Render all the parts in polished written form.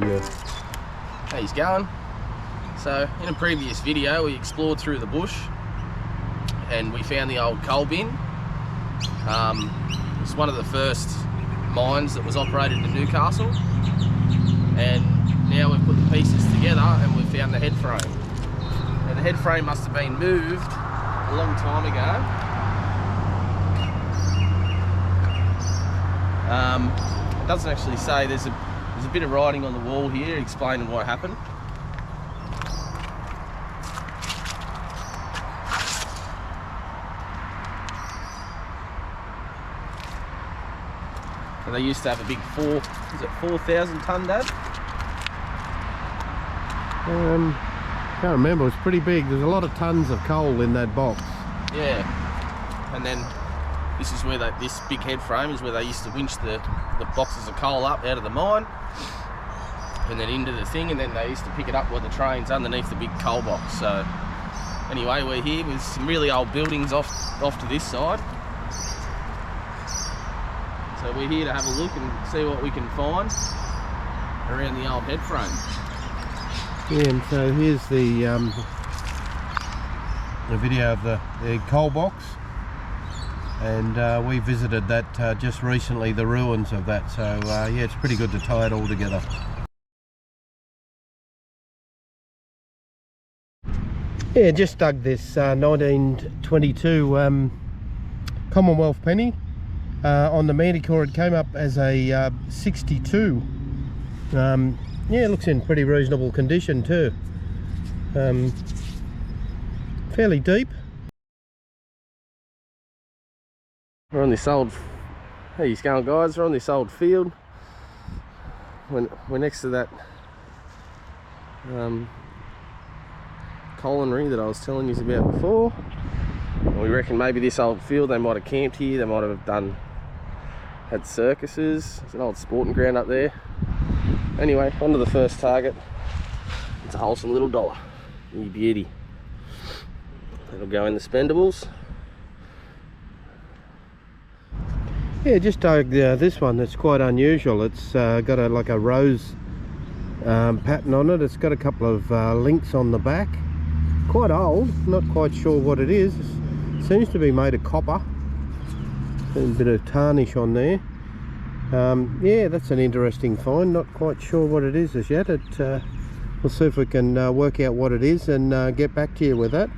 here. How he's going? So in a previous video we explored through the bush and we found the old coal bin. It's one of the first mines that was operated in Newcastle, and now we've put the pieces together and we've found the head frame. Now the head frame must have been moved a long time ago. It doesn't actually say. There's a bit of writing on the wall here explaining what happened. And they used to have a big 4,000 ton, Dad? Can't remember. It was pretty big. There's a lot of tons of coal in that box. Yeah. And then this is where this big head frame is where they used to winch the boxes of coal up out of the mine and then into the thing, and then they used to pick it up with the trains underneath the big coal box. So anyway, we're here with some really old buildings off to this side. So we're here to have a look and see what we can find around the old head frame. Yeah, and so here's the video of the coal box, and we visited that just recently, the ruins of that. So yeah, it's pretty good to tie it all together. Yeah, just dug this 1922 Commonwealth penny. On the Manticore it came up as a 62. Yeah, it looks in pretty reasonable condition too. Fairly deep. We're on this old, how you going guys? We're on this old field. We're next to that colliery that I was telling you about before. We reckon maybe this old field, they might have camped here, they might have had circuses. There's an old sporting ground up there. Anyway, on to the first target. It's a wholesome little dollar. You beauty. It'll go in the spendables. Yeah, just dug this one. That's quite unusual. It's got like a rose pattern on it. It's got a couple of links on the back. Quite old, not quite sure what it is. Seems to be made of copper. A bit of tarnish on there. Yeah, that's an interesting find. Not quite sure what it is as yet. We'll see if we can work out what it is and get back to you with that.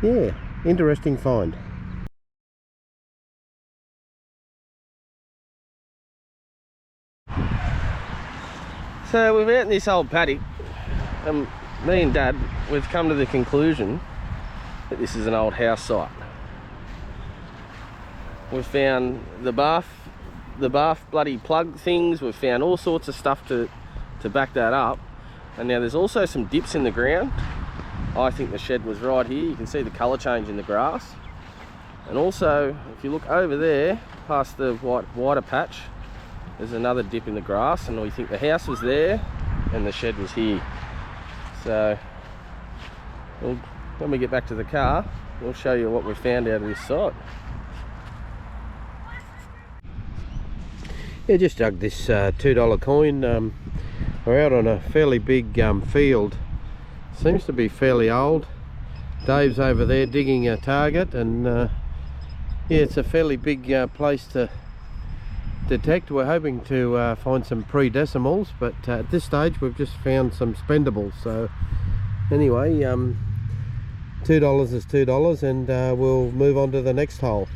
Yeah, interesting find. So we're out in this old paddock. Me and Dad, we've come to the conclusion that this is an old house site. We've found the bath bloody plug things. We've found all sorts of stuff to back that up. And now there's also some dips in the ground. I think the shed was right here. You can see the colour change in the grass. And also, if you look over there, past the wider patch, there's another dip in the grass, and we think the house was there and the shed was here. So when we get back to the car, we'll show you what we found out of this site. Yeah, just dug this $2 coin. We're out on a fairly big field. Seems to be fairly old. Dave's over there digging a target, and yeah, it's a fairly big place to detect. We're hoping to find some pre-decimals, but at this stage we've just found some spendables. So anyway, $2 is $2, and we'll move on to the next hole.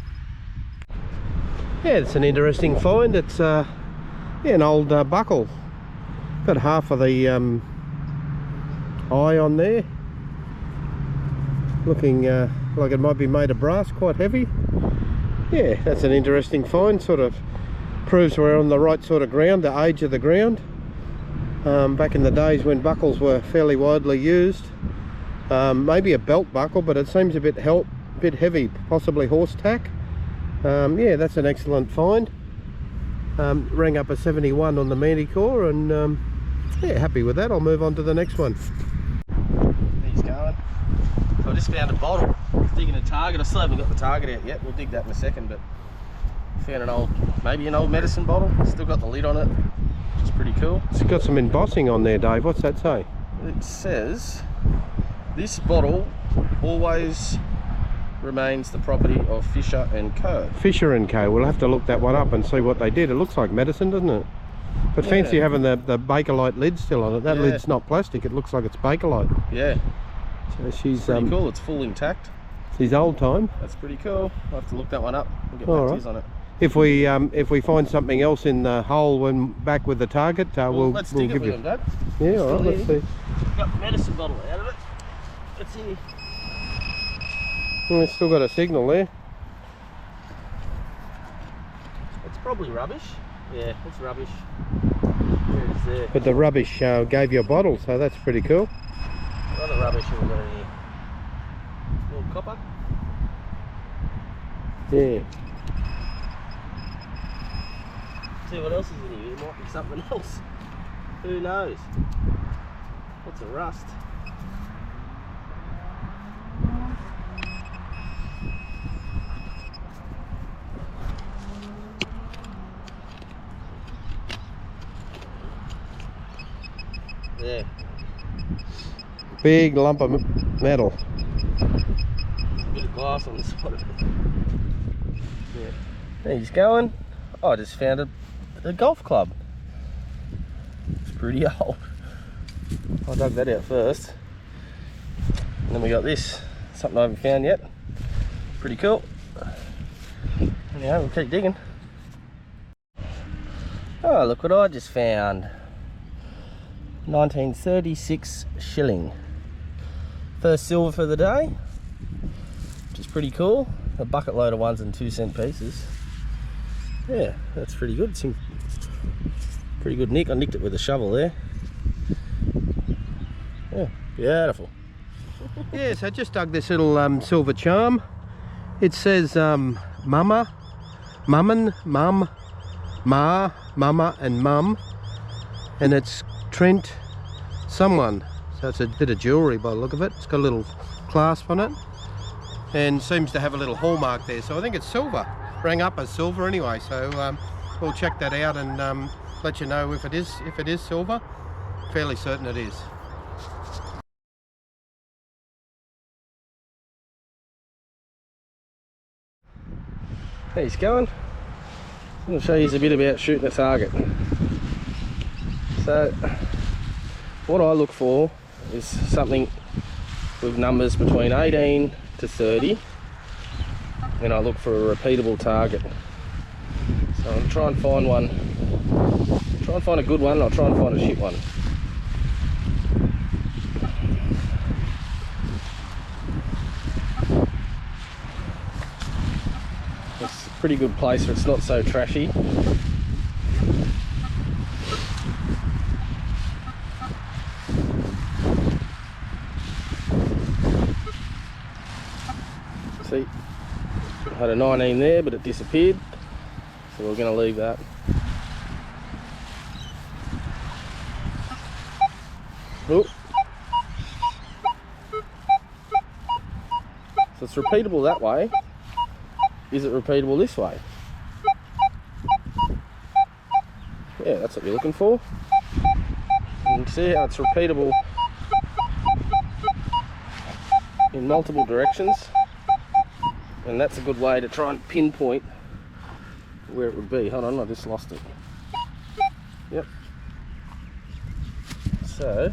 Yeah, it's an interesting find. It's yeah, an old buckle. Got half of the eye on there, looking like it might be made of brass, quite heavy. Yeah, that's an interesting find. Sort of proves we're on the right sort of ground, the age of the ground. Back in the days when buckles were fairly widely used. Maybe a belt buckle, but it seems a bit heavy, possibly horse tack. Yeah, that's an excellent find. Rang up a 71 on the Manticore, and yeah, happy with that. I'll move on to the next one. He's going. So I just found a bottle, digging a target. I still haven't got the target out yet. We'll dig that in a second, but found an old, maybe an old medicine bottle. Still got the lid on it. which is pretty cool. It's got some embossing on there, Dave. What's that say? It says, this bottle always remains the property of Fisher & Co. Fisher & Co. We'll have to look that one up and see what they did. It looks like medicine, doesn't it? But Yeah. fancy having the Bakelite lid still on it. That Yeah. lid's not plastic. It looks like it's Bakelite. Yeah, So she's pretty cool. It's full intact. she's old time. That's pretty cool. I'll have to look that one up and get All back to right. yous on it. If we find something else in the hole when back with the target, Well, let's dig it give with you. them, Dad. Yeah, all right. Still Let's here. see. Got the medicine bottle out of it. Let's see. Oh, it's still got a signal there. It's probably rubbish. Yeah, it's rubbish. There it is there. But the rubbish gave you a bottle, so that's pretty cool. What other rubbish have we got in here? Little copper. Yeah. See what else is in here. There might be something else. Who knows? What's a rust? Yeah. Big lump of metal. Bit of glass on the side of it. Yeah. There he's going. Oh, I just found a golf club. It's pretty old. I dug that out first. And then we got this. Something I haven't found yet. Pretty cool. Anyhow, we'll keep digging. Oh, look what I just found. 1936 shilling. First silver for the day, which is pretty cool. A bucket load of 1 and 2 cent pieces. Yeah, that's pretty good. It's in pretty good nick. I nicked it with a shovel there. Yeah, beautiful. Yeah, so I just dug this little silver charm. It says mama, mummin, mum, ma, mama and mum. And it's Trent someone. So it's a bit of jewellery by the look of it. It's got a little clasp on it. And seems to have a little hallmark there. So I think it's silver. Rang up as silver anyway. So we'll check that out and let you know if it is silver. Fairly certain it is. There he's going. I'm going to show you a bit about shooting a target. So, what I look for is something with numbers between 18 to 30, and I look for a repeatable target. So I'll try and find one, try and find a good one, and I'll try and find a shit one. It's a pretty good place where it's not so trashy. See, I had a 19 there, but it disappeared, so we're going to leave that. Oh. So it's repeatable that way. Is it repeatable this way? Yeah, that's what you're looking for. And you can see how it's repeatable in multiple directions. And that's a good way to try and pinpoint where it would be. Hold on, I just lost it. Yep. So,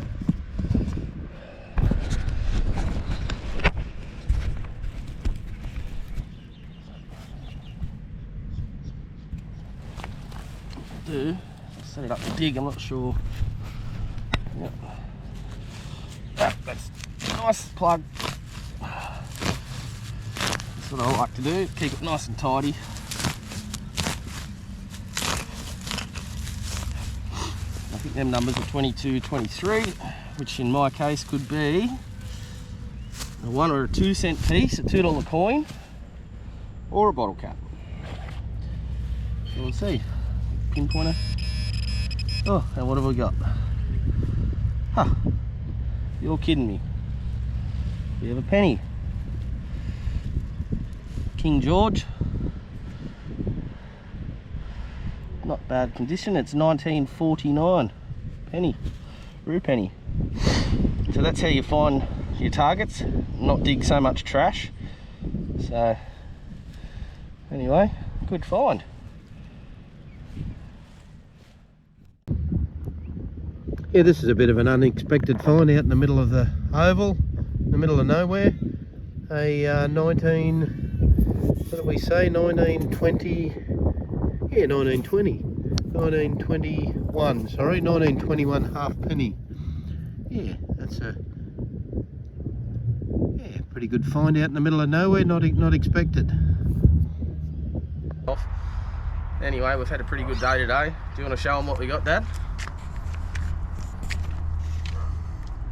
set it up to dig, I'm not sure. Yep. That's a nice plug. That's what I like to do, keep it nice and tidy. I think them numbers are 22, 23, which in my case could be a 1 or a 2 cent piece, a $2 coin, or a bottle cap. So we'll see. Pinpointer. Oh, and what have we got? Huh. You're kidding me. We have a penny. King George. not bad condition. It's 1949 penny, rue penny. So that's how you find your targets, not dig so much trash. So anyway, good find. Yeah, this is a bit of an unexpected find out in the middle of the oval, in the middle of nowhere. A 1921, half penny. Yeah, that's a pretty good find out in the middle of nowhere, not expected. Anyway, we've had a pretty good day today. Do you want to show them what we got, Dad?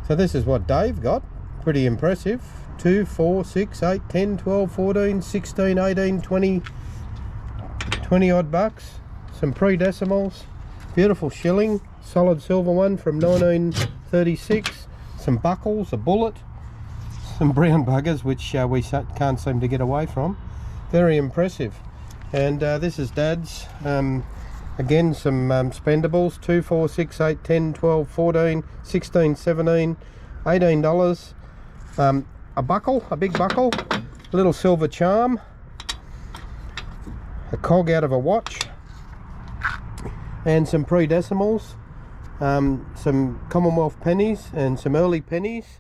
So this is what Dave got. Pretty impressive. 2, 4, 6, 8, 10, 12, 14, 16, 18, 20 odd bucks. Some pre-decimals. Beautiful shilling. Solid silver one from 1936. Some buckles, a bullet. Some brown buggers, which we can't seem to get away from. Very impressive. And this is Dad's. Again, some spendables. 2, 4, 6, 8, 10, 12, 14, 16, 17, $18. A buckle, a big buckle, a little silver charm, a cog out of a watch, and some pre-decimals, some Commonwealth pennies and some early pennies.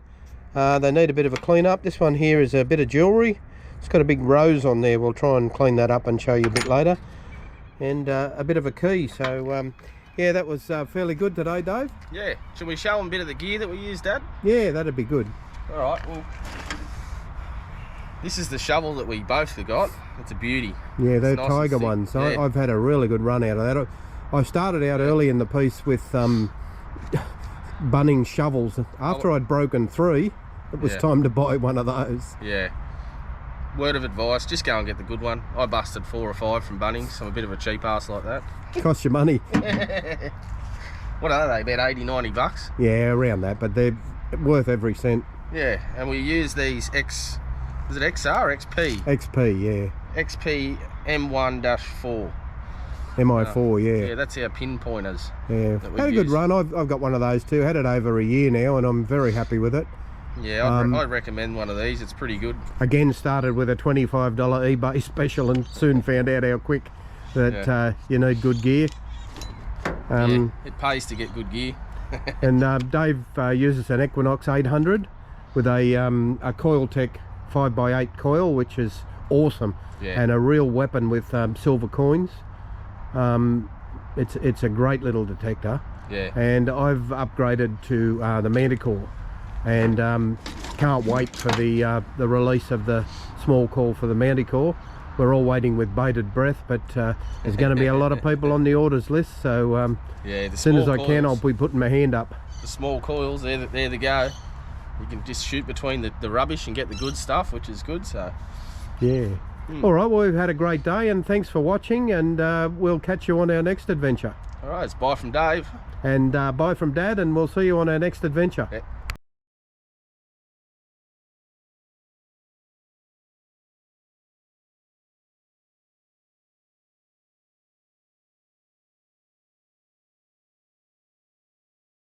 They need a bit of a clean up. This one here is a bit of jewellery. It's got a big rose on there. We'll try and clean that up and show you a bit later. And a bit of a key. So yeah, that was fairly good today, Dave. Yeah. Should we show them a bit of the gear that we used, Dad? Yeah, that'd be good. Alright, well, this is the shovel that we both got. It's a beauty. Yeah, they're nice Tiger ones. Yeah. I've had a really good run out of that. I started out early in the piece with Bunnings shovels. After I'd broken 3, it was time to buy one of those. Yeah. Word of advice, just go and get the good one. I busted 4 or 5 from Bunnings. I'm a bit of a cheap ass like that. Cost you money. What are they, about 80, 90 bucks? Yeah, around that, but they're worth every cent. Yeah, and we use these is it XR or XP? XP, yeah. XP M1-4. MI4, yeah. Yeah, that's our pinpointers. Yeah, had a good run. I've got one of those too. Had it over a year now, and I'm very happy with it. Yeah, I'd recommend one of these. It's pretty good. Again, started with a $25 eBay special, and soon found out how quick that you need good gear. Yeah, it pays to get good gear. And Dave uses an Equinox 800 with a Coiltech 5x8 coil, which is awesome, and a real weapon with silver coins. It's a great little detector. Yeah. And I've upgraded to the Manticore, and can't wait for the release of the small call for the Manticore. We're all waiting with bated breath, but there's going to be a lot of people on the orders list, so as soon as I can, I'll be putting my hand up. The small coils, they're the go. You can just shoot between the rubbish and get the good stuff, which is good. So yeah. All right, well, we've had a great day, and thanks for watching, and we'll catch you on our next adventure. All right, it's bye from Dave. And bye from Dad, and we'll see you on our next adventure. Yeah.